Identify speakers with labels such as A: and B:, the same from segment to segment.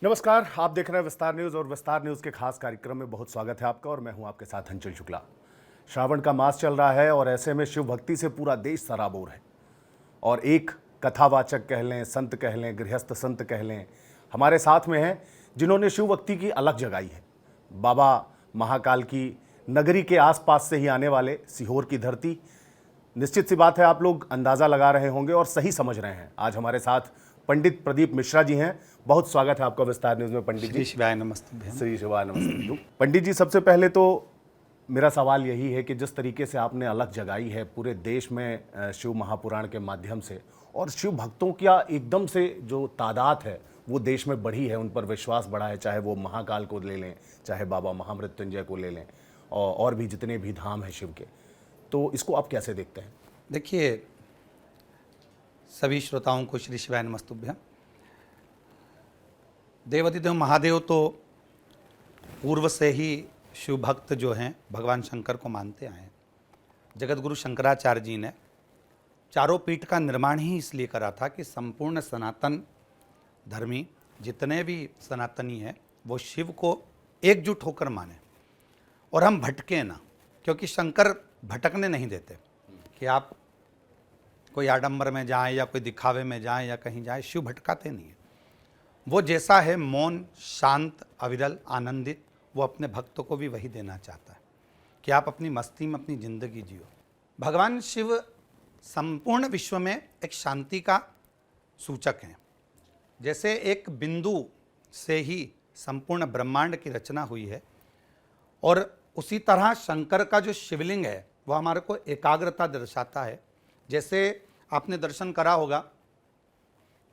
A: नमस्कार, आप देख रहे हैं विस्तार न्यूज और विस्तार न्यूज के खास कार्यक्रम में बहुत स्वागत है आपका और मैं हूं आपके साथ अंचल शुक्ला। श्रावण का मास चल रहा है और ऐसे में शिव भक्ति से पूरा देश सराबोर है और एक कथावाचक कह लें, संत कह लें, गृहस्थ संत कह लें, हमारे साथ में हैं जिन्होंने शिव भक्ति की अलग जगाई है। बाबा महाकाल की नगरी के आसपास से ही आने वाले सीहोर की धरती, निश्चित सी बात है आप लोग अंदाजा लगा रहे होंगे और सही समझ रहे हैं। आज हमारे साथ पंडित प्रदीप मिश्रा जी हैं। बहुत स्वागत है आपका विस्तार न्यूज में पंडित जी।
B: श्री शिवाय नमस्ते।
A: श्री शिवाय नमस्ते। पंडित जी, सबसे पहले तो मेरा सवाल यही है कि जिस तरीके से आपने अलग जगाई है पूरे देश में शिव महापुराण के माध्यम से, और शिव भक्तों का एकदम से जो तादाद है वो देश में बढ़ी है, उन पर विश्वास बढ़ा है, चाहे वो महाकाल को ले लें, चाहे बाबा महामृत्युंजय को ले लें और भी जितने भी धाम हैं शिव के, तो इसको आप कैसे देखते हैं?
B: देखिए, सभी श्रोताओं को श्री शिवाय नमस्तुभ्यम। देवाधिदेव महादेव तो पूर्व से ही शिव भक्त जो हैं भगवान शंकर को मानते आए हैं। जगत गुरु शंकराचार्य जी ने चारों पीठ का निर्माण ही इसलिए करा था कि संपूर्ण सनातन धर्मी जितने भी सनातनी हैं वो शिव को एकजुट होकर माने और हम भटके ना, क्योंकि शंकर भटकने नहीं देते कि आप कोई आडंबर में जाएं या कोई दिखावे में जाएं या कहीं जाएं। शिव भटकाते नहीं है। वो जैसा है मौन, शांत, अविरल, आनंदित, वो अपने भक्तों को भी वही देना चाहता है कि आप अपनी मस्ती में अपनी ज़िंदगी जियो। भगवान शिव संपूर्ण विश्व में एक शांति का सूचक हैं। जैसे एक बिंदु से ही संपूर्ण ब्रह्मांड की रचना हुई है और उसी तरह शंकर का जो शिवलिंग है वो हमारे को एकाग्रता दर्शाता है। जैसे आपने दर्शन करा होगा,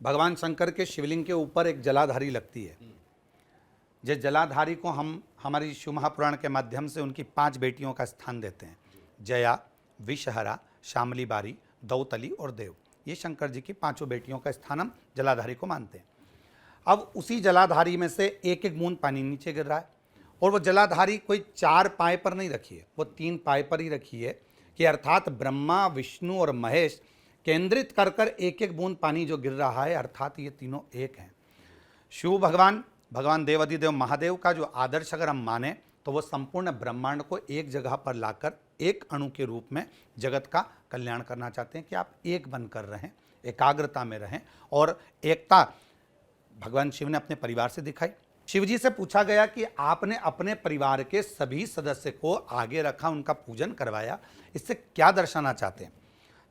B: भगवान शंकर के शिवलिंग के ऊपर एक जलाधारी लगती है। जिस जलाधारी को हम हमारी शिव महापुराण के माध्यम से उनकी 5 बेटियों का स्थान देते हैं, जया, विषहरा, शामली बारी, दौतली और देव। ये शंकर जी की 5 बेटियों का स्थान हम जलाधारी को मानते हैं। अब उसी जलाधारी में से एक एक बूंद पानी नीचे गिर रहा है और वो जलाधारी कोई 4 पाए पर नहीं रखी है, वो 3 पाए पर ही रखी है कि अर्थात ब्रह्मा, विष्णु और महेश केंद्रित कर कर एक एक बूंद पानी जो गिर रहा है, अर्थात ये तीनों एक हैं। शिव भगवान देवाधिदेव महादेव का जो आदर्श अगर हम माने तो वो संपूर्ण ब्रह्मांड को एक जगह पर लाकर एक अणु के रूप में जगत का कल्याण करना चाहते हैं कि आप एक बनकर रहें, एकाग्रता में रहें। और एकता भगवान शिव ने अपने परिवार से दिखाई। शिव जी से पूछा गया कि आपने अपने परिवार के सभी सदस्य को आगे रखा, उनका पूजन करवाया, इससे क्या दर्शाना चाहते हैं?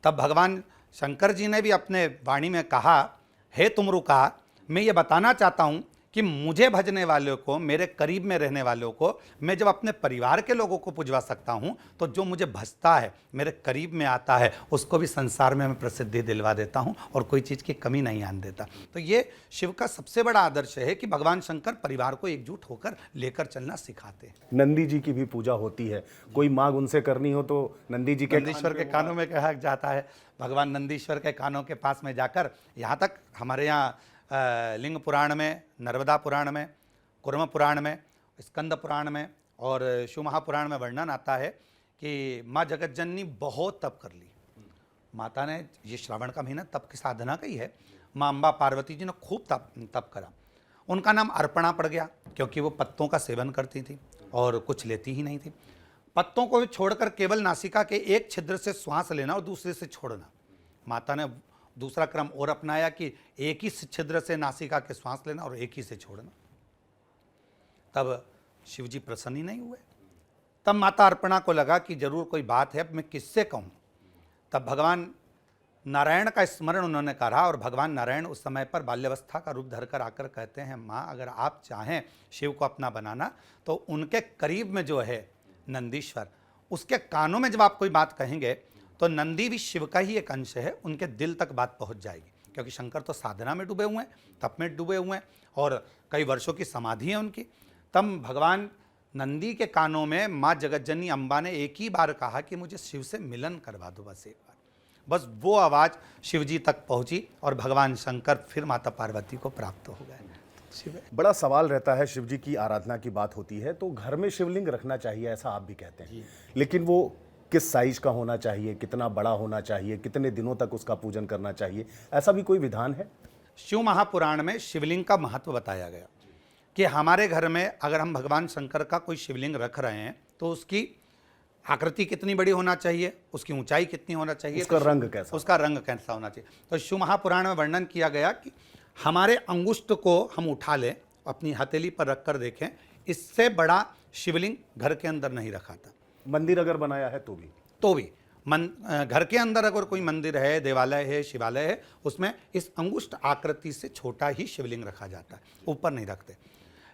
B: तब भगवान शंकर जी ने भी अपने वाणी में कहा, हे तुमरुका, मैं ये बताना चाहता हूँ कि मुझे भजने वालों को, मेरे करीब में रहने वालों को मैं जब अपने परिवार के लोगों को पुजवा सकता हूँ तो जो मुझे भजता है, मेरे करीब में आता है, उसको भी संसार में मैं प्रसिद्धि दिलवा देता हूँ और कोई चीज़ की कमी नहीं आने देता। तो ये शिव का सबसे बड़ा आदर्श है कि भगवान शंकर परिवार को एकजुट होकर लेकर चलना सिखाते हैं।
A: नंदी जी की भी पूजा होती है, कोई मांग उनसे करनी हो तो नंदी जी के
B: नंदीश्वर के कानों में कहा जाता है। भगवान नंदीश्वर के कानों के पास में जाकर, यहाँ तक हमारे यहाँ लिंग पुराण में, नर्मदा पुराण में, कुर्म पुराण में, स्कंद पुराण में और शिव महापुराण में वर्णन आता है कि माँ जगतजननी बहुत तप कर ली। माता ने, ये श्रावण का महीना तप की साधना का ही है, माँ अम्बा पार्वती जी ने खूब तप करा। उनका नाम अर्पणा पड़ गया क्योंकि वो पत्तों का सेवन करती थी और कुछ लेती ही नहीं थी। पत्तों को छोड़कर केवल नासिका के एक छिद्र से श्वास लेना और दूसरे से छोड़ना। माता ने दूसरा क्रम और अपनाया कि एक ही छिद्र से नासिका के श्वास लेना और एक ही से छोड़ना। तब शिव जी प्रसन्न ही नहीं हुए। तब माता अर्पणा को लगा कि जरूर कोई बात है, अब मैं किससे कहूँ। तब भगवान नारायण का स्मरण उन्होंने करा और भगवान नारायण उस समय पर बाल्यावस्था का रूप धरकर आकर कहते हैं, माँ अगर आप चाहें शिव को अपना बनाना तो उनके करीब में जो है नंदीश्वर, उसके कानों में जब आप कोई बात कहेंगे तो नंदी भी शिव का ही एक अंश है, उनके दिल तक बात पहुंच जाएगी। क्योंकि शंकर तो साधना में डूबे हुए हैं, तप में डूबे हुए हैं और कई वर्षों की समाधि है उनकी। तब भगवान नंदी के कानों में माँ जगतजननी अम्बा ने एक ही बार कहा कि मुझे शिव से मिलन करवा दो, बस एक बार। बस वो आवाज़ शिव जी तक पहुंची और भगवान शंकर फिर माता पार्वती को प्राप्त हो गए। शिव
A: बड़ा सवाल रहता है, शिव जी की आराधना की बात होती है तो घर में शिवलिंग रखना चाहिए, ऐसा आप भी कहते हैं, लेकिन वो किस साइज का होना चाहिए, कितना बड़ा होना चाहिए, कितने दिनों तक उसका पूजन करना चाहिए, ऐसा भी कोई विधान है?
B: शिव महापुराण में शिवलिंग का महत्व बताया गया कि हमारे घर में अगर हम भगवान शंकर का कोई शिवलिंग रख रहे हैं तो उसकी आकृति कितनी बड़ी होना चाहिए, उसकी ऊंचाई कितनी होना चाहिए,
A: उसका रंग कैसा,
B: उसका रंग कैसा होना चाहिए। तो शिव महापुराण में वर्णन किया गया कि हमारे अंगुष्ठ को हम उठा लें, अपनी हथेली पर रखकर देखें, इससे बड़ा शिवलिंग घर के अंदर नहीं रखा था।
A: मंदिर अगर बनाया है तो भी
B: घर के अंदर अगर कोई मंदिर है, देवालय है, शिवालय है, उसमें इस अंगुष्ठ आकृति से छोटा ही शिवलिंग रखा जाता है, ऊपर नहीं रखते।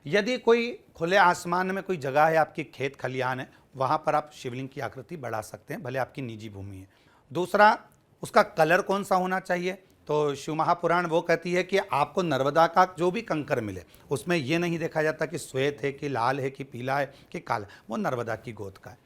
B: यदि कोई खुले आसमान में कोई जगह है, आपकी खेत खलिहान है, वहाँ पर आप शिवलिंग की आकृति बढ़ा सकते हैं, भले आपकी निजी भूमि है। दूसरा, उसका कलर कौन सा होना चाहिए, तो शिव महापुराण वो कहती है कि आपको नर्मदा का जो भी कंकर मिले उसमें ये नहीं देखा जाता कि श्वेत है कि लाल है कि पीला है कि काला, वो नर्मदा की गोद का है।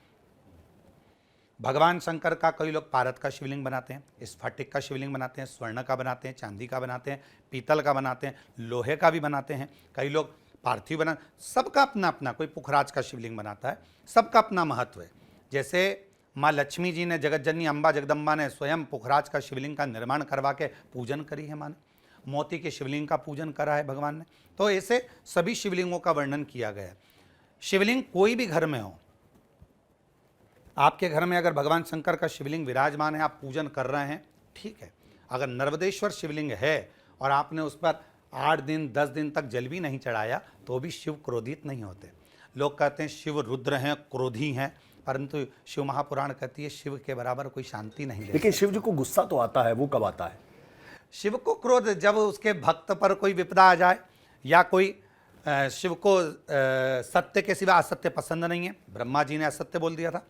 B: भगवान शंकर का कई लोग पारद का शिवलिंग बनाते हैं, स्फटिक का शिवलिंग बनाते हैं, स्वर्ण का बनाते हैं, चांदी का बनाते हैं, पीतल का बनाते हैं, लोहे का भी बनाते हैं, कई लोग पार्थिव बना, सबका अपना अपना, कोई पुखराज का शिवलिंग बनाता है, सबका अपना महत्व है। जैसे माँ लक्ष्मी जी ने, जगत जननी अम्बा जगदम्बा ने स्वयं पुखराज का शिवलिंग का निर्माण करवा के पूजन करी है, माँ ने मोती के शिवलिंग का पूजन करा है भगवान ने। तो ऐसे सभी शिवलिंगों का वर्णन किया गया है। शिवलिंग कोई भी घर में हो, आपके घर में अगर भगवान शंकर का शिवलिंग विराजमान है, आप पूजन कर रहे हैं, ठीक है। अगर नर्मदेश्वर शिवलिंग है और आपने उस पर 8 दिन 10 दिन तक जल भी नहीं चढ़ाया तो भी शिव क्रोधित नहीं होते। लोग कहते हैं शिव रुद्र हैं, क्रोधी हैं, परंतु शिव महापुराण कहती है शिव के बराबर कोई शांति नहीं।
A: लेकिन शिव जी को गुस्सा तो आता है, वो कब आता है?
B: शिव को क्रोध जब उसके भक्त पर कोई विपदा आ जाए, या कोई शिव को सत्य के सिवा असत्य पसंद नहीं है। ब्रह्मा जी ने असत्य बोल दिया था।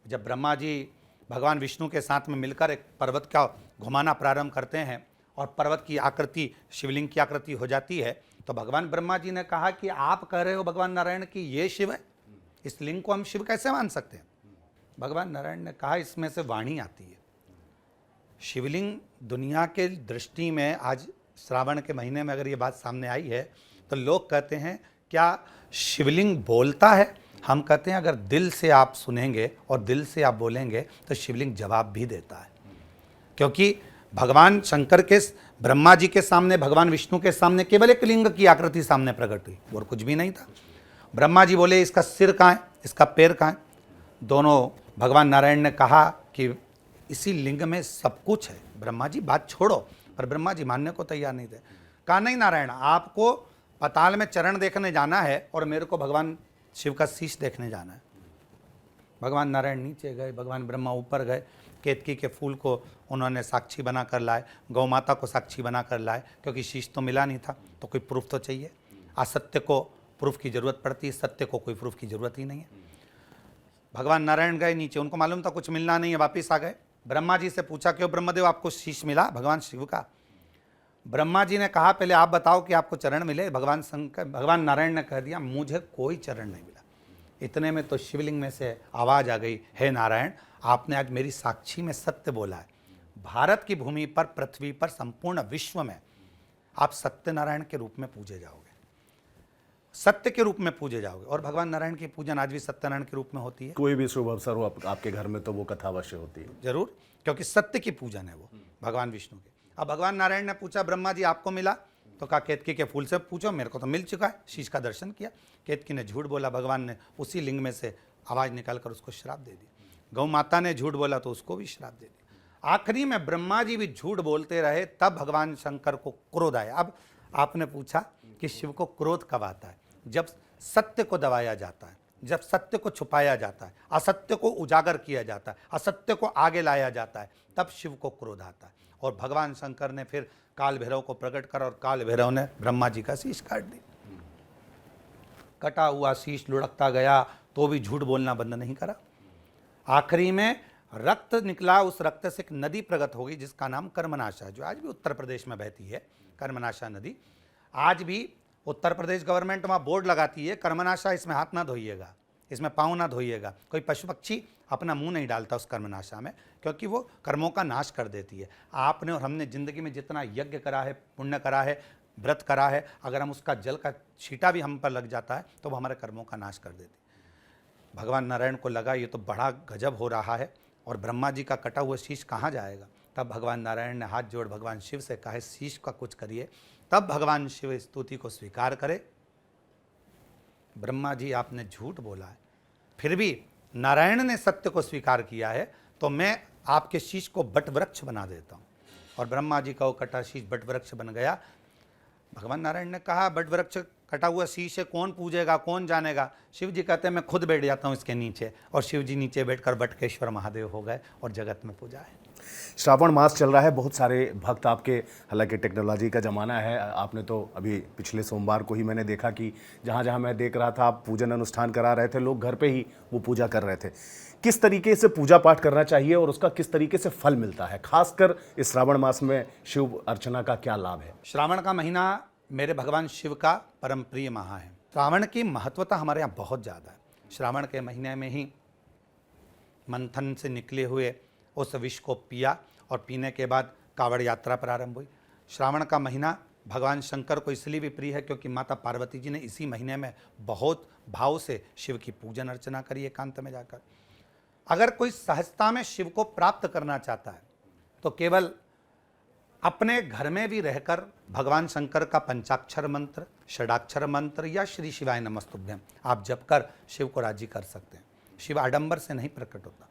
B: जब ब्रह्मा जी भगवान विष्णु के साथ में मिलकर एक पर्वत का घुमाना प्रारंभ करते हैं और पर्वत की आकृति शिवलिंग की आकृति हो जाती है, तो भगवान ब्रह्मा जी ने कहा कि आप कह रहे हो भगवान नारायण कि ये शिव है, इस लिंग को हम शिव कैसे मान सकते हैं? भगवान नारायण ने कहा इसमें से वाणी आती है। शिवलिंग दुनिया के दृष्टि में आज श्रावण के महीने में अगर ये बात सामने आई है तो लोग कहते हैं क्या शिवलिंग बोलता है? हम कहते हैं अगर दिल से आप सुनेंगे और दिल से आप बोलेंगे तो शिवलिंग जवाब भी देता है। क्योंकि भगवान शंकर के, ब्रह्मा जी के सामने, भगवान विष्णु के सामने केवल एक लिंग की आकृति सामने प्रकट हुई और कुछ भी नहीं था। ब्रह्मा जी बोले इसका सिर कहाँ है, इसका पैर कहाँ है? दोनों भगवान नारायण ने कहा कि इसी लिंग में सब कुछ है। ब्रह्मा जी बात छोड़ो, पर ब्रह्मा जी मानने को तैयार नहीं थे। कहा नहीं नारायण, आपको पाताल में चरण देखने जाना है और मेरे को भगवान शिव का शीश देखने जाना है। भगवान नारायण नीचे गए, भगवान ब्रह्मा ऊपर गए, केतकी के फूल को उन्होंने साक्षी बना कर लाए, गौ माता को साक्षी बना कर लाए, क्योंकि शीश तो मिला नहीं था तो कोई प्रूफ तो चाहिए। असत्य को प्रूफ की जरूरत पड़ती है, सत्य को कोई प्रूफ की जरूरत ही नहीं है। भगवान नारायण गए नीचे, उनको मालूम था कुछ मिलना नहीं है, वापिस आ गए। ब्रह्मा जी से पूछा क्यों ब्रह्मदेव आपको शीश मिला भगवान शिव का? ब्रह्मा जी ने कहा पहले आप बताओ कि आपको चरण मिले। भगवान नारायण ने कह दिया मुझे कोई चरण नहीं मिला। इतने में तो शिवलिंग में से आवाज आ गई, हे नारायण आपने आज मेरी साक्षी में सत्य बोला है। भारत की भूमि पर, पृथ्वी पर, संपूर्ण विश्व में आप सत्यनारायण के रूप में पूजे जाओगे, सत्य के रूप में पूजे जाओगे। और भगवान नारायण की पूजन आज भी सत्यनारायण के रूप में होती है।
A: कोई भी शुभ अवसर हो आपके घर में तो वो कथा अवश्य होती है।
B: जरूर, क्योंकि सत्य की पूजन है वो भगवान विष्णु की। अब भगवान नारायण ने पूछा ब्रह्मा जी आपको मिला? तो कहा केतकी के फूल से पूछो, मेरे को तो मिल चुका है। शीश का दर्शन किया। केतकी ने झूठ बोला, भगवान ने उसी लिंग में से आवाज निकालकर उसको श्राप दे दी। गौ माता ने झूठ बोला तो उसको भी श्राप दे दिया। आखिरी में ब्रह्मा जी भी झूठ बोलते रहे, तब भगवान शंकर को क्रोध आया। अब आपने पूछा कि शिव को क्रोध कब आता है? जब सत्य को दबाया जाता है, जब सत्य को छुपाया जाता है, असत्य को उजागर किया जाता है, असत्य को आगे लाया जाता है, तब शिव को क्रोध आता है। और भगवान शंकर ने फिर काल भैरव को प्रकट कर और काल भैरव ने ब्रह्मा जी का शीश काट दी। कटा हुआ शीश लुढ़कता गया तो भी झूठ बोलना बंद नहीं करा। आखिरी में रक्त निकला, उस रक्त से एक नदी प्रकट हो गई जिसका नाम कर्मनाशा, जो आज भी उत्तर प्रदेश में बहती है। कर्मनाशा नदी आज भी उत्तर प्रदेश गवर्नमेंट वहाँ बोर्ड लगाती है, कर्मनाशा इसमें हाथ ना धोइएगा, इसमें पाँव ना धोइएगा। कोई पशु पक्षी अपना मुंह नहीं डालता उस कर्मनाशा में, क्योंकि वो कर्मों का नाश कर देती है। आपने और हमने जिंदगी में जितना यज्ञ करा है, पुण्य करा है, व्रत करा है, अगर हम उसका जल का छींटा भी हम पर लग जाता है तो वो हमारे कर्मों का नाश कर देती है। भगवान नारायण को लगा ये तो बड़ा गजब हो रहा है और ब्रह्मा जी का कटा हुआ शीश कहाँ जाएगा। तब भगवान नारायण ने हाथ जोड़ भगवान शिव से कहा शीश का कुछ करिए। तब भगवान शिव स्तुति को स्वीकार करे। ब्रह्मा जी आपने झूठ बोला है, फिर भी नारायण ने सत्य को स्वीकार किया है, तो मैं आपके शीश को बट वृक्ष बना देता हूँ। और ब्रह्मा जी का वो कटा शीश बट वृक्ष बन गया। भगवान नारायण ने कहा बट वृक्ष कटा हुआ शीश है, कौन पूजेगा, कौन जानेगा। शिव जी कहते हैं मैं खुद बैठ जाता हूँ इसके नीचे, और शिव जी नीचे बैठकर बटकेश्वर महादेव हो गए और जगत में पूजा है।
A: श्रावण मास चल रहा है, बहुत सारे भक्त आपके, हालांकि टेक्नोलॉजी का ज़माना है, आपने तो अभी पिछले सोमवार को ही मैंने देखा कि जहाँ जहाँ मैं देख रहा था आप पूजन अनुष्ठान करा रहे थे, लोग घर पे ही वो पूजा कर रहे थे। किस तरीके से पूजा पाठ करना चाहिए और उसका किस तरीके से फल मिलता है, खासकर इस श्रावण मास में शिव अर्चना का क्या लाभ है?
B: श्रावण का महीना मेरे भगवान शिव का परम प्रिय माह है। श्रावण की महत्वता हमारे यहाँ बहुत ज़्यादा है। श्रावण के महीने में ही मंथन से निकले हुए उस विष को पिया और पीने के बाद कावड़ यात्रा प्रारंभ हुई। श्रावण का महीना भगवान शंकर को इसलिए भी प्रिय है क्योंकि माता पार्वती जी ने इसी महीने में बहुत भाव से शिव की पूजन अर्चना करी एकांत में जाकर। अगर कोई सहजता में शिव को प्राप्त करना चाहता है तो केवल अपने घर में भी रहकर भगवान शंकर का पंचाक्षर मंत्र, षडाक्षर मंत्र या श्री शिवाय नमस्तुभ्यम आप जप कर शिव को राजी कर सकते हैं। शिव आडंबर से नहीं प्रकट होता।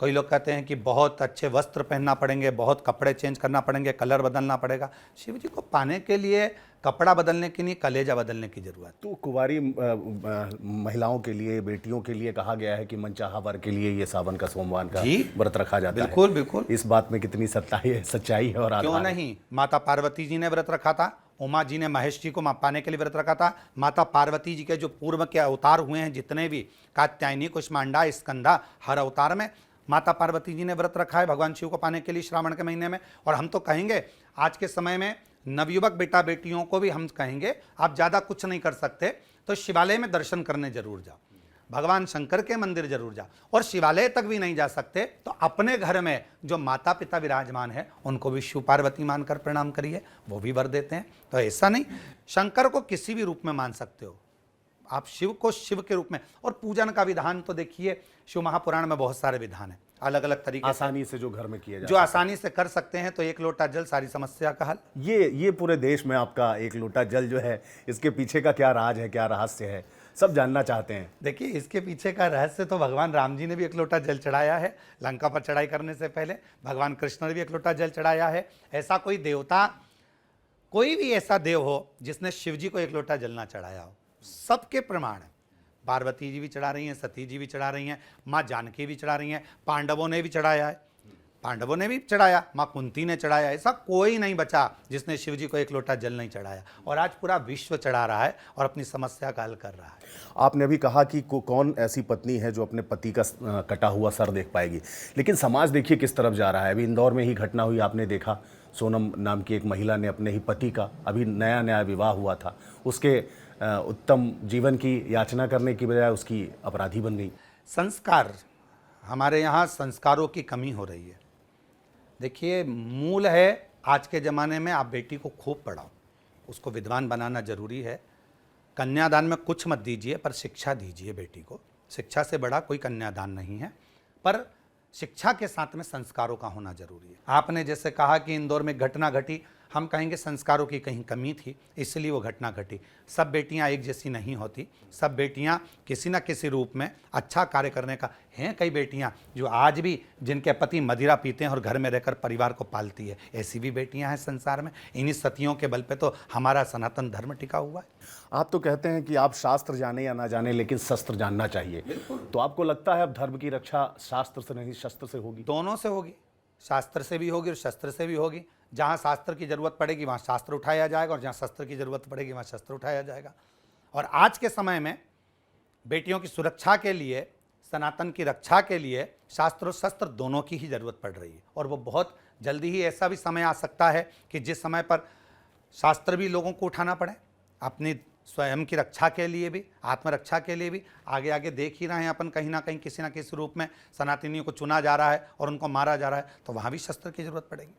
B: कई लोग कहते हैं कि बहुत अच्छे वस्त्र पहनना पड़ेंगे, बहुत कपड़े चेंज करना पड़ेंगे, कलर बदलना पड़ेगा। शिव जी को पाने के लिए कपड़ा बदलने की नहीं, कलेजा बदलने की जरूरत।
A: तो कुंवारी महिलाओं के लिए, बेटियों के लिए कहा गया है कि मनचाहा वर के लिए ये सावन का सोमवार का व्रत रखा जाता है।
B: बिल्कुल बिल्कुल।
A: इस बात में कितनी सच्चाई है और आधार
B: क्यों नहीं। माता पार्वती जी ने व्रत रखा था, उमा जी ने महेश जी को पाने के लिए व्रत रखा था। माता पार्वती जी के जो पूर्व के अवतार हुए हैं जितने भी, कात्यायनी, कुष्मांडा, स्कंदा, हर अवतार में माता पार्वती जी ने व्रत रखा है भगवान शिव को पाने के लिए श्रावण के महीने में। और हम तो कहेंगे आज के समय में नवयुवक बेटा बेटियों को भी हम कहेंगे आप ज़्यादा कुछ नहीं कर सकते तो शिवालय में दर्शन करने जरूर जाओ, भगवान शंकर के मंदिर जरूर जाओ। और शिवालय तक भी नहीं जा सकते तो अपने घर में जो माता पिता विराजमान है उनको भी शिव पार्वती मानकर प्रणाम करिए, वो भी वर देते हैं। तो ऐसा नहीं, शंकर को किसी भी रूप में मान सकते हो आप, शिव को शिव के रूप में। और पूजन का विधान तो देखिए शिव महापुराण में बहुत सारे विधान है, अलग अलग तरीके
A: आसानी से जो घर में किया जाए,
B: जो आसानी से कर सकते हैं। तो एक लोटा जल सारी समस्या का हल।
A: ये पूरे देश में आपका एक लोटा जल जो है, इसके पीछे का क्या राज है, क्या रहस्य है, सब जानना चाहते हैं।
B: देखिए इसके पीछे का रहस्य तो भगवान राम जी ने भी एक लोटा जल चढ़ाया है लंका पर चढ़ाई करने से पहले, भगवान कृष्ण ने भी एक लोटा जल चढ़ाया है। ऐसा कोई देवता, कोई भी ऐसा देव हो जिसने शिव जी को एक लोटा जल ना चढ़ाया हो, सबके प्रमाण है। पार्वती जी भी चढ़ा रही हैं, सती जी भी चढ़ा रही हैं, माँ जानकी भी चढ़ा रही हैं, पांडवों ने भी चढ़ाया है, पांडवों ने भी चढ़ाया, माँ कुंती ने चढ़ाया। ऐसा कोई नहीं बचा जिसने शिव जी को एक लोटा जल नहीं चढ़ाया। और आज पूरा विश्व चढ़ा रहा है और अपनी समस्या का हल कर रहा है।
A: आपने अभी कहा कि कौन ऐसी पत्नी है जो अपने पति का कटा हुआ सर देख पाएगी, लेकिन समाज देखिए किस तरफ जा रहा है। अभी इंदौर में ही घटना हुई, आपने देखा, सोनम नाम की एक महिला ने अपने ही पति का, अभी नया नया विवाह हुआ था, उसके उत्तम जीवन की याचना करने की बजाय उसकी अपराधी बन गई।
B: संस्कार, हमारे यहाँ संस्कारों की कमी हो रही है। देखिए मूल है आज के ज़माने में आप बेटी को खूब पढ़ाओ, उसको विद्वान बनाना जरूरी है। कन्यादान में कुछ मत दीजिए पर शिक्षा दीजिए बेटी को। शिक्षा से बड़ा कोई कन्यादान नहीं है, पर शिक्षा के साथ में संस्कारों का होना जरूरी है। आपने जैसे कहा कि इंदौर में घटना घटी, हम कहेंगे संस्कारों की कहीं कमी थी इसलिए वो घटना घटी। सब बेटियां एक जैसी नहीं होती, सब बेटियां किसी न किसी रूप में अच्छा कार्य करने का हैं। कई बेटियां जो आज भी जिनके पति मदिरा पीते हैं और घर में रहकर परिवार को पालती है, ऐसी भी बेटियां हैं संसार में। इन्हीं सतियों के बल पे तो हमारा सनातन धर्म टिका हुआ है।
A: आप तो कहते हैं कि आप शास्त्र जाने या ना जाने लेकिन शस्त्र जानना चाहिए, तो आपको लगता है अब धर्म की रक्षा शास्त्र से नहीं शस्त्र से होगी?
B: दोनों से होगी, शास्त्र से भी होगी और शस्त्र से भी होगी। जहाँ शास्त्र की जरूरत पड़ेगी वहाँ शास्त्र उठाया जाएगा और जहाँ शस्त्र की जरूरत पड़ेगी वहाँ शस्त्र उठाया जाएगा। और आज के समय में बेटियों की सुरक्षा के लिए, सनातन की रक्षा के लिए शास्त्र और शस्त्र दोनों की ही जरूरत पड़ रही है। और वो बहुत जल्दी ही ऐसा भी समय आ सकता है कि जिस समय पर शास्त्र भी लोगों को उठाना पड़े, अपनी स्वयं की रक्षा के लिए भी, आत्मरक्षा के लिए भी आगे आगे देख ही रहे हैं अपन, कहीं ना कहीं किसी ना किसी रूप में सनातनियों को चुना जा रहा है और उनको मारा जा रहा है, तो वहाँ भी शस्त्र की जरूरत पड़ेगी।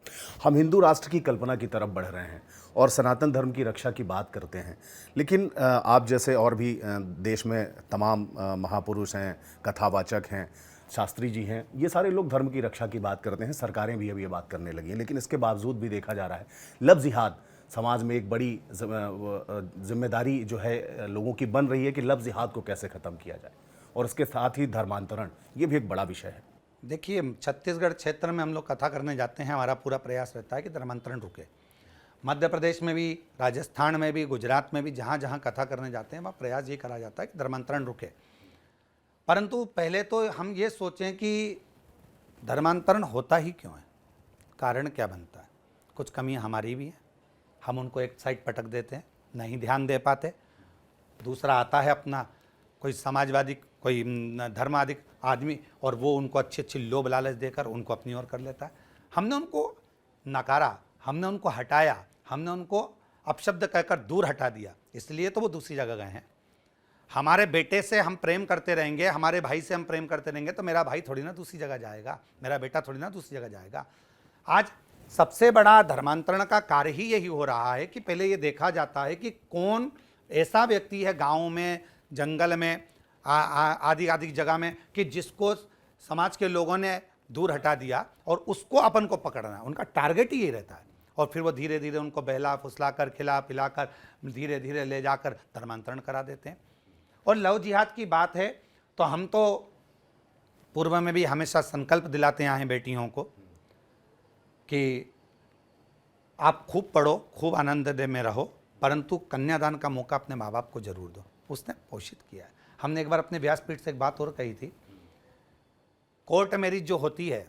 A: हम हिंदू राष्ट्र की कल्पना की तरफ बढ़ रहे हैं और सनातन धर्म की रक्षा की बात करते हैं, लेकिन आप जैसे और भी देश में तमाम महापुरुष हैं, कथावाचक हैं, शास्त्री जी हैं, ये सारे लोग धर्म की रक्षा की बात करते हैं, सरकारें भी अब ये बात करने लगी हैं, लेकिन इसके बावजूद भी देखा जा रहा है लव जिहाद समाज में एक बड़ी जिम्मेदारी जो है लोगों की बन रही है कि लव जिहाद को कैसे ख़त्म किया जाए, और इसके साथ ही धर्मांतरण, ये भी एक बड़ा विषय है।
B: देखिए, छत्तीसगढ़ क्षेत्र में हम लोग कथा करने जाते हैं, हमारा पूरा प्रयास रहता है कि धर्मांतरण रुके। मध्य प्रदेश में भी, राजस्थान में भी, गुजरात में भी, जहाँ जहाँ कथा करने जाते हैं वहाँ प्रयास ये करा जाता है कि धर्मांतरण रुके। परंतु पहले तो हम ये सोचें कि धर्मांतरण होता ही क्यों है, कारण क्या बनता है। कुछ कमियाँ हमारी भी हैं, हम उनको एक साइड पटक देते हैं, नहीं ध्यान दे पाते। दूसरा आता है अपना कोई समाजवादी, कोई धर्माधिक आदमी, और वो उनको अच्छी अच्छी लोभ लालच देकर उनको अपनी ओर कर लेता है। हमने उनको नकारा, हमने उनको हटाया, हमने उनको अपशब्द कहकर दूर हटा दिया, इसलिए तो वो दूसरी जगह गए हैं। हमारे बेटे से हम प्रेम करते रहेंगे, हमारे भाई से हम प्रेम करते रहेंगे, तो मेरा भाई थोड़ी ना दूसरी जगह जाएगा, मेरा बेटा थोड़ी ना दूसरी जगह जाएगा। आज सबसे बड़ा धर्मांतरण का कार्य ही यही हो रहा है कि पहले ये देखा जाता है कि कौन ऐसा व्यक्ति है गाँव में, जंगल में, आदि आदि जगह में, कि जिसको समाज के लोगों ने दूर हटा दिया और उसको अपन को पकड़ना है। उनका टारगेट ही यही रहता है, और फिर वो धीरे धीरे उनको बहला फुसला कर, खिला पिला कर, धीरे धीरे ले जाकर धर्मांतरण करा देते हैं। और लव जिहाद की बात है तो हम तो पूर्व में भी हमेशा संकल्प दिलाते आए हैं बेटियों को कि आप खूब पढ़ो, खूब आनंद में रहो, परंतु कन्यादान का मौका अपने माँ बाप को जरूर दो। उसने पोषित किया है। हमने एक बार अपने व्यासपीठ से एक बात और कही थी, कोर्ट मैरिज जो होती है,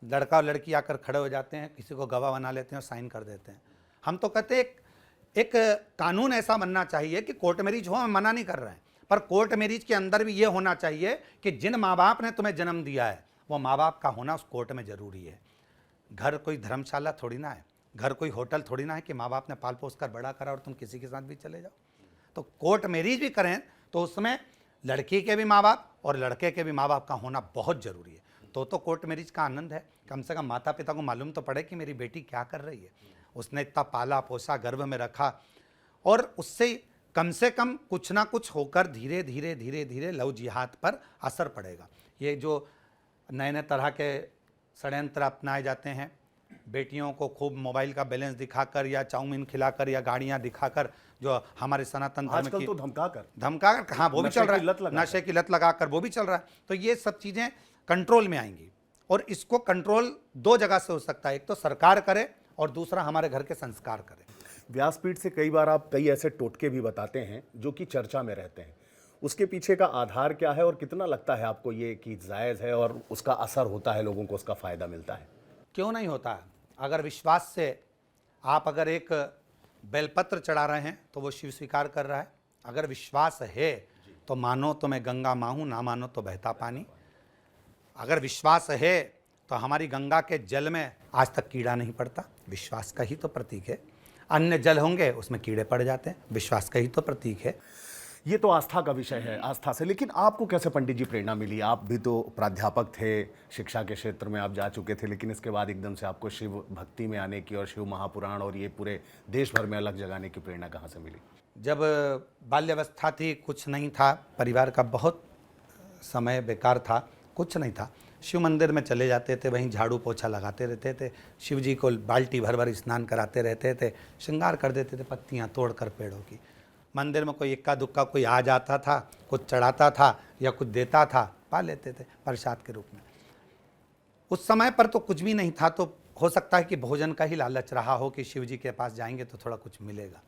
B: लड़का और लड़की आकर खड़े हो जाते हैं, किसी को गवाह बना लेते हैं और साइन कर देते हैं। हम तो कहते हैं एक कानून ऐसा बनना चाहिए कि कोर्ट मैरिज हो, हम मना नहीं कर रहे हैं, पर कोर्ट मैरिज के अंदर भी ये होना चाहिए कि जिन माँ बाप ने तुम्हें जन्म दिया है वो माँ बाप का होना उस कोर्ट में जरूरी है। घर कोई धर्मशाला थोड़ी ना है, घर कोई होटल थोड़ी ना है कि माँ बाप ने पाल पोस कर बड़ा करा और तुम किसी के साथ भी चले जाओ। तो कोर्ट मैरिज भी करें तो उसमें लड़की के भी माँ बाप और लड़के के भी माँ बाप का होना बहुत ज़रूरी है। तो कोर्ट मैरिज का आनंद है, कम से कम माता पिता को मालूम तो पड़े कि मेरी बेटी क्या कर रही है, उसने इतना पाला पोसा, गर्भ में रखा, और उससे कम से कम कुछ ना कुछ होकर धीरे धीरे धीरे धीरे लव जिहाद पर असर पड़ेगा। ये जो नए नए तरह के षड्यंत्र अपनाए जाते हैं, बेटियों को खूब मोबाइल का बैलेंस दिखाकर या चाउमीन खिलाकर या गाड़ियां दिखाकर, जो हमारे सनातन धर्म
A: आजकल
B: की
A: तो धमकाकर,
B: हाँ वो भी चल रहा है, नशे की लत लगाकर वो भी चल रहा है। तो ये सब चीज़ें कंट्रोल में आएंगी, और इसको कंट्रोल दो जगह से हो सकता है, एक तो सरकार करे और दूसरा हमारे घर के संस्कार करें।
A: व्यासपीठ से कई बार आप कई ऐसे टोटके भी बताते हैं जो कि चर्चा में रहते हैं, उसके पीछे का आधार क्या है और कितना लगता है आपको ये कि जायज़ है और उसका असर होता है, लोगों को उसका फ़ायदा मिलता है?
B: क्यों नहीं होता है? अगर विश्वास से आप अगर एक बेलपत्र चढ़ा रहे हैं तो वो शिव स्वीकार कर रहा है। अगर विश्वास है तो मानो तो मैं गंगा माँ हूँ, ना मानो तो बहता पानी। अगर विश्वास है तो हमारी गंगा के जल में आज तक कीड़ा नहीं पड़ता, विश्वास का ही तो प्रतीक है। अन्य जल होंगे उसमें कीड़े पड़ जाते हैं, विश्वास का ही तो प्रतीक है।
A: ये तो आस्था का विषय है, आस्था से। लेकिन आपको कैसे पंडित जी प्रेरणा मिली? आप भी तो प्राध्यापक थे, शिक्षा के क्षेत्र में आप जा चुके थे, लेकिन इसके बाद एकदम से आपको शिव भक्ति में आने की और शिव महापुराण और ये पूरे देश भर में अलग जगाने की प्रेरणा कहाँ से मिली?
B: जब बाल्यावस्था थी, कुछ नहीं था, परिवार का बहुत समय बेकार था, कुछ नहीं था, शिव मंदिर में चले जाते थे, वहीं झाड़ू पोछा लगाते रहते थे, शिव जी को बाल्टी भर भर स्नान कराते रहते थे, श्रृंगार कर देते थे पत्तियाँ तोड़कर पेड़ों की। मंदिर में कोई इक्का दुक्का कोई आ जाता था, कुछ चढ़ाता था या कुछ देता था, पा लेते थे प्रसाद के रूप में। उस समय पर तो कुछ भी नहीं था, तो हो सकता है कि भोजन का ही लालच रहा हो कि शिव जी के पास जाएंगे तो थोड़ा कुछ मिलेगा,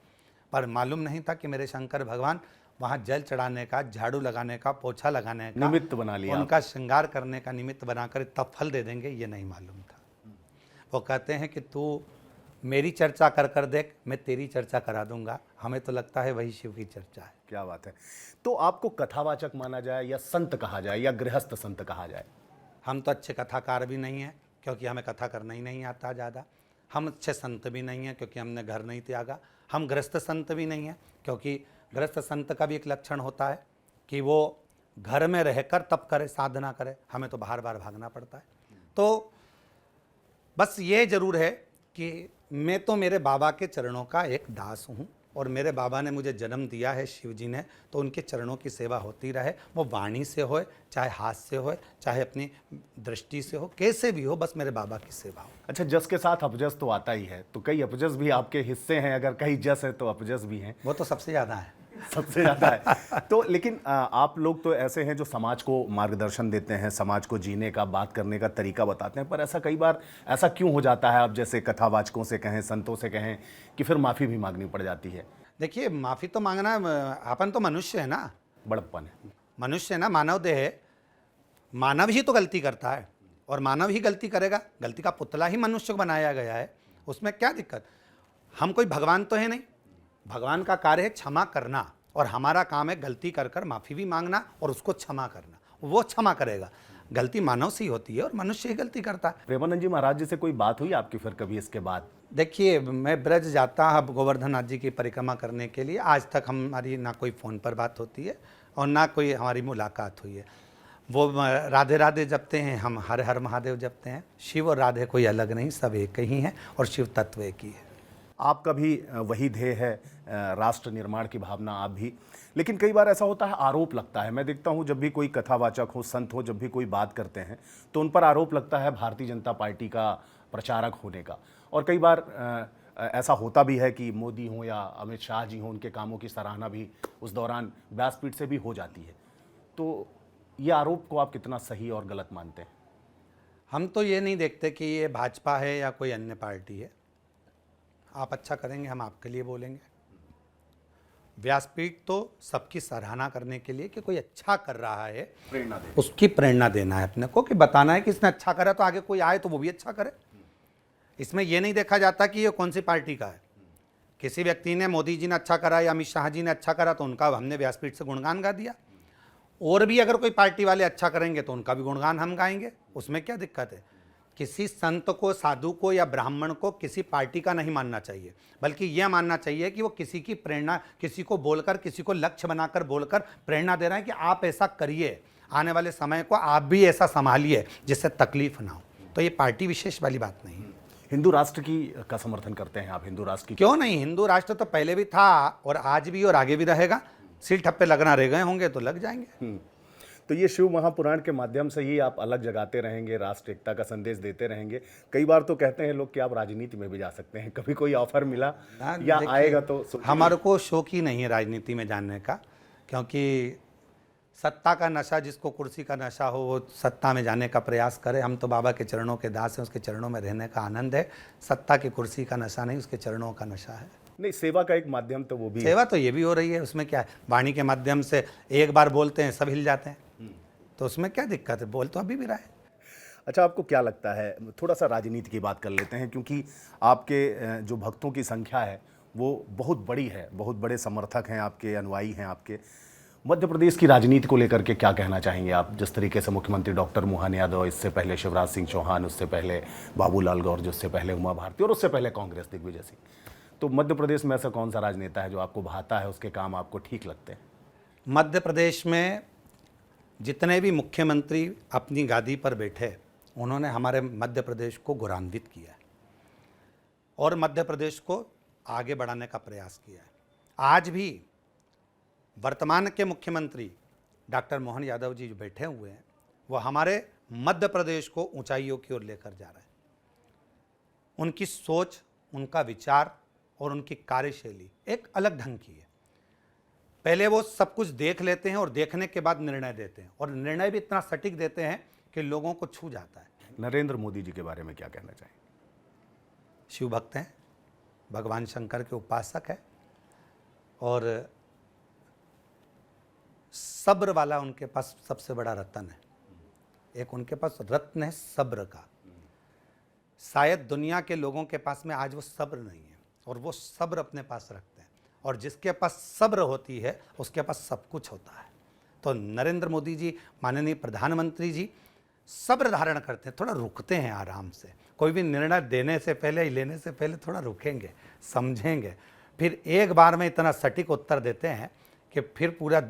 B: पर मालूम नहीं था कि मेरे शंकर भगवान वहाँ जल चढ़ाने का, झाड़ू लगाने का, पोछा लगाने का
A: निमित्त बना लिया,
B: उनका श्रृंगार करने का निमित्त बनाकर इतना फल दे देंगे, ये नहीं मालूम था। वो कहते हैं कि तू मेरी चर्चा कर कर देख, मैं तेरी चर्चा करा दूंगा। हमें तो लगता है वही शिव की चर्चा है।
A: क्या बात है। तो आपको कथावाचक माना जाए या संत कहा जाए या गृहस्थ संत कहा जाए?
B: हम तो अच्छे कथाकार भी नहीं हैं, क्योंकि हमें कथा करना ही नहीं आता ज़्यादा। हम अच्छे संत भी नहीं हैं क्योंकि हमने घर नहीं त्यागा। हम गृहस्थ संत भी नहीं हैं क्योंकि गृहस्थ संत का भी एक लक्षण होता है कि वो घर में रहकर तप करे, साधना करे। हमें तो बाहर बाहर भागना पड़ता है। तो बस ये जरूर है कि मैं तो मेरे बाबा के चरणों का एक दास हूँ और मेरे बाबा ने मुझे जन्म दिया है, शिव जी ने, तो उनके चरणों की सेवा होती रहे। वो वाणी से हो, चाहे हाथ से हो, चाहे अपनी दृष्टि से हो, कैसे भी हो, बस मेरे बाबा की सेवा हो।
A: अच्छा, जस के साथ अपजस तो आता ही है, तो कई अपजस भी आपके हिस्से हैं। अगर कई जस है तो अपजस भी हैं।
B: वो तो सबसे ज़्यादा है।
A: सबसे ज़्यादा है। तो लेकिन आप लोग तो ऐसे हैं जो समाज को मार्गदर्शन देते हैं, समाज को जीने का, बात करने का तरीका बताते हैं, पर ऐसा कई बार ऐसा क्यों हो जाता है, आप जैसे कथावाचकों से कहें, संतों से कहें, कि फिर माफ़ी भी मांगनी पड़ जाती है?
B: देखिए, माफ़ी तो मांगना, अपन तो मनुष्य है ना,
A: बड़प्पन है।
B: मनुष्य है ना, मानव देह है। मानव ही तो गलती करता है और मानव ही गलती करेगा। गलती का पुतला ही मनुष्य को बनाया गया है, उसमें क्या दिक्कत? हम कोई भगवान तो है नहीं। भगवान का कार्य है क्षमा करना और हमारा काम है गलती कर कर माफ़ी भी मांगना और उसको क्षमा करना। वो क्षमा करेगा। गलती मानव से ही होती है और मनुष्य ही गलती करता है।
A: प्रेमानंद जी महाराज जी से कोई बात हुई आपकी फिर कभी इसके बाद?
B: देखिए, मैं ब्रज जाता अब गोवर्धन नाथ जी की परिक्रमा करने के लिए। आज तक हमारी ना कोई फ़ोन पर बात होती है और ना कोई हमारी मुलाकात हुई है। वो राधे राधे जपते हैं, हम हर हर महादेव जपते हैं। शिव और राधे कोई अलग नहीं, सब एक ही हैं और शिव तत्व एक ही है।
A: आपका भी वही ध्येय है, राष्ट्र निर्माण की भावना आप भी। लेकिन कई बार ऐसा होता है, आरोप लगता है। मैं देखता हूँ जब भी कोई कथावाचक हो, संत हो, जब भी कोई बात करते हैं तो उन पर आरोप लगता है भारतीय जनता पार्टी का प्रचारक होने का। और कई बार ऐसा होता भी है कि मोदी हो या अमित शाह जी हों, उनके कामों की सराहना भी उस दौरान व्यासपीठ से भी हो जाती है। तो ये आरोप को आप कितना सही और गलत मानते हैं?
B: हम तो ये नहीं देखते कि ये भाजपा है या कोई अन्य पार्टी है। आप अच्छा करेंगे, हम आपके लिए बोलेंगे। व्यासपीठ तो सबकी सराहना करने के लिए कि कोई अच्छा कर रहा है,
A: प्रेरणा दे,
B: उसकी प्रेरणा देना है अपने को, कि बताना है कि इसने अच्छा करा तो आगे कोई आए तो वो भी अच्छा करे। इसमें यह नहीं देखा जाता कि ये कौन सी पार्टी का है। किसी व्यक्ति ने, मोदी जी ने अच्छा करा या अमित शाह जी ने अच्छा करा तो उनका हमने व्यासपीठ से गुणगान गा दिया। और भी अगर कोई पार्टी वाले अच्छा करेंगे तो उनका भी गुणगान हम गाएंगे। उसमें क्या दिक्कत है? किसी संत को, साधु को या ब्राह्मण को किसी पार्टी का नहीं मानना चाहिए, बल्कि यह मानना चाहिए कि वो किसी की प्रेरणा, किसी को बोलकर, किसी को लक्ष्य बनाकर बोलकर प्रेरणा दे रहे हैं कि आप ऐसा करिए, आने वाले समय को आप भी ऐसा संभालिए जिससे तकलीफ ना हो। तो ये पार्टी विशेष वाली बात नहीं है।
A: हिंदू राष्ट्र की का समर्थन करते हैं आप? हिंदू राष्ट्र की
B: क्यों नहीं? हिंदू राष्ट्र तो पहले भी था और आज भी और आगे भी रहेगा। सिल ठप्पे लगना रह गए होंगे तो लग जाएंगे।
A: तो ये शिव महापुराण के माध्यम से ही आप अलग जगाते रहेंगे, राष्ट्र एकता का संदेश देते रहेंगे। कई बार तो कहते हैं लोग कि आप राजनीति में भी जा सकते हैं। कभी कोई ऑफर मिला या आएगा तो?
B: हमारे को शौक ही नहीं है राजनीति में जानने का, क्योंकि सत्ता का नशा, जिसको कुर्सी का नशा हो वो सत्ता में जाने का प्रयास करे। हम तो बाबा के चरणों के दास हैं, उसके चरणों में रहने का आनंद है। सत्ता की कुर्सी का नशा नहीं, उसके चरणों का नशा है।
A: नहीं, सेवा का एक माध्यम तो वो भी
B: सेवा तो ये भी हो रही है, उसमें क्या है? वाणी के माध्यम से एक बार बोलते हैं सब हिल जाते हैं, तो उसमें क्या दिक्कत है? बोल तो अभी भी रहा है।
A: अच्छा, आपको क्या लगता है, थोड़ा सा राजनीति की बात कर लेते हैं, क्योंकि आपके जो भक्तों की संख्या है वो बहुत बड़ी है, बहुत बड़े समर्थक हैं आपके, अनुयायी हैं आपके। मध्य प्रदेश की राजनीति को लेकर के क्या कहना चाहेंगे आप? जिस तरीके से मुख्यमंत्री डॉक्टर मोहन यादव, इससे पहले शिवराज सिंह चौहान, उससे पहले बाबूलाल गौर, उससे पहले उमा भारती और उससे पहले कांग्रेस दिग्विजय सिंह, तो मध्य प्रदेश में ऐसा कौन सा राजनेता है जो आपको भाता है, उसके काम आपको ठीक लगते हैं?
B: मध्य प्रदेश में जितने भी मुख्यमंत्री अपनी गादी पर बैठे, उन्होंने हमारे मध्य प्रदेश को गौरवान्वित किया है और मध्य प्रदेश को आगे बढ़ाने का प्रयास किया है। आज भी वर्तमान के मुख्यमंत्री डॉक्टर मोहन यादव जी जो बैठे हुए हैं, वो हमारे मध्य प्रदेश को ऊंचाइयों की ओर लेकर जा रहे हैं। उनकी सोच, उनका विचार और उनकी कार्यशैली एक अलग ढंग की है। पहले वो सब कुछ देख लेते हैं और देखने के बाद निर्णय देते हैं, और निर्णय भी इतना सटीक देते हैं कि लोगों को छू जाता है।
A: नरेंद्र मोदी जी के बारे में क्या कहना चाहेंगे?
B: शिव भक्त हैं, भगवान शंकर के उपासक है और सब्र वाला उनके पास सबसे बड़ा रत्न है। एक उनके पास रत्न है सब्र का। शायद दुनिया के लोगों के पास में आज वो सब्र नहीं है और वो सब्र अपने पास रखते हैं, और जिसके पास सब्र होती है उसके पास सब कुछ होता है। तो नरेंद्र मोदी जी, माननीय प्रधानमंत्री जी, सब्र धारण करते हैं, थोड़ा रुकते हैं आराम से। कोई भी निर्णय देने से पहले, लेने से पहले थोड़ा रुकेंगे, समझेंगे, फिर एक बार में इतना सटीक उत्तर देते हैं कि फिर पूरा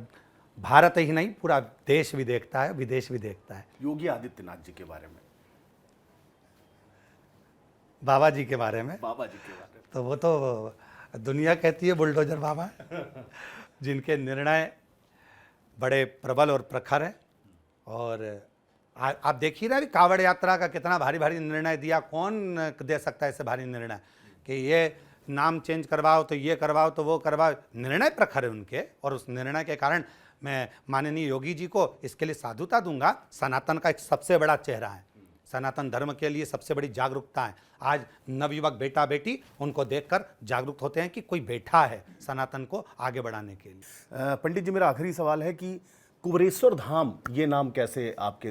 B: भारत ही नहीं, पूरा देश भी देखता है, विदेश भी देखता है।
A: योगी आदित्यनाथ जी के बारे में,
B: बाबा जी के बारे में,
A: बाबा जी के बारे में,
B: तो वो तो दुनिया कहती है बुलडोजर बाबा जिनके निर्णय बड़े प्रबल और प्रखर हैं। और आप देख ही रहे कांवड़ यात्रा का कितना भारी भारी निर्णय दिया। कौन दे सकता है ऐसे भारी निर्णय कि ये नाम चेंज करवाओ तो ये करवाओ तो वो करवाओ। निर्णय प्रखर है उनके, और उस निर्णय के कारण मैं माननीय योगी जी को इसके लिए साधुता दूंगा। सनातन का एक सबसे बड़ा चेहरा है, सनातन धर्म के लिए सबसे बड़ी जागरूकता है। आज नवयुवक बेटा बेटी उनको देखकर जागरूक होते हैं कि कोई बैठा है सनातन को आगे बढ़ाने के लिए।
A: पंडित जी, मेरा आखिरी सवाल है कि कुबेरेश्वर धाम ये नाम कैसे आपके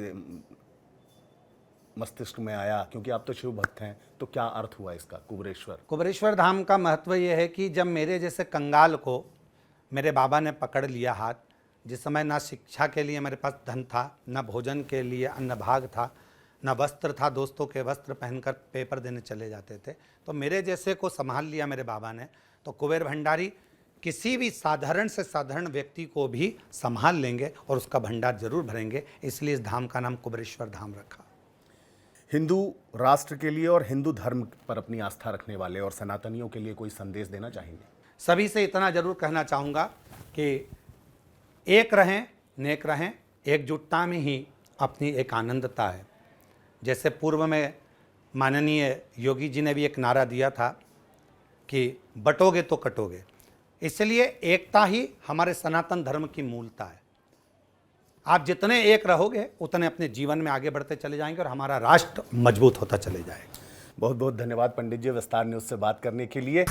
A: मस्तिष्क में आया? क्योंकि आप तो शिव भक्त हैं, तो क्या अर्थ हुआ इसका कुबेरेश्वर?
B: कुबेरेश्वर धाम का महत्व ये है कि जब मेरे जैसे कंगाल को मेरे बाबा ने पकड़ लिया हाथ, जिस समय ना शिक्षा के लिए मेरे पास धन था, ना भोजन के लिए अन्न भाग था, ना वस्त्र था, दोस्तों के वस्त्र पहनकर पेपर देने चले जाते थे, तो मेरे जैसे को संभाल लिया मेरे बाबा ने। तो कुबेर भंडारी किसी भी साधारण से साधारण व्यक्ति को भी संभाल लेंगे और उसका भंडार जरूर भरेंगे, इसलिए इस धाम का नाम कुबेरेश्वर धाम रखा।
A: हिंदू राष्ट्र के लिए और हिंदू धर्म पर अपनी आस्था रखने वाले और सनातनियों के लिए कोई संदेश देना चाहेंगे?
B: सभी से इतना जरूर कहना चाहूँगा कि एक रहें, नेक रहें, एकजुटता में ही अपनी एक आनंदता है। जैसे पूर्व में माननीय योगी जी ने भी एक नारा दिया था कि बटोगे तो कटोगे, इसलिए एकता ही हमारे सनातन धर्म की मूलता है। आप जितने एक रहोगे उतने अपने जीवन में आगे बढ़ते चले जाएंगे और हमारा राष्ट्र मजबूत होता चले जाएगा।
A: बहुत बहुत धन्यवाद पंडित जी विस्तार न्यूज़ से बात करने के लिए।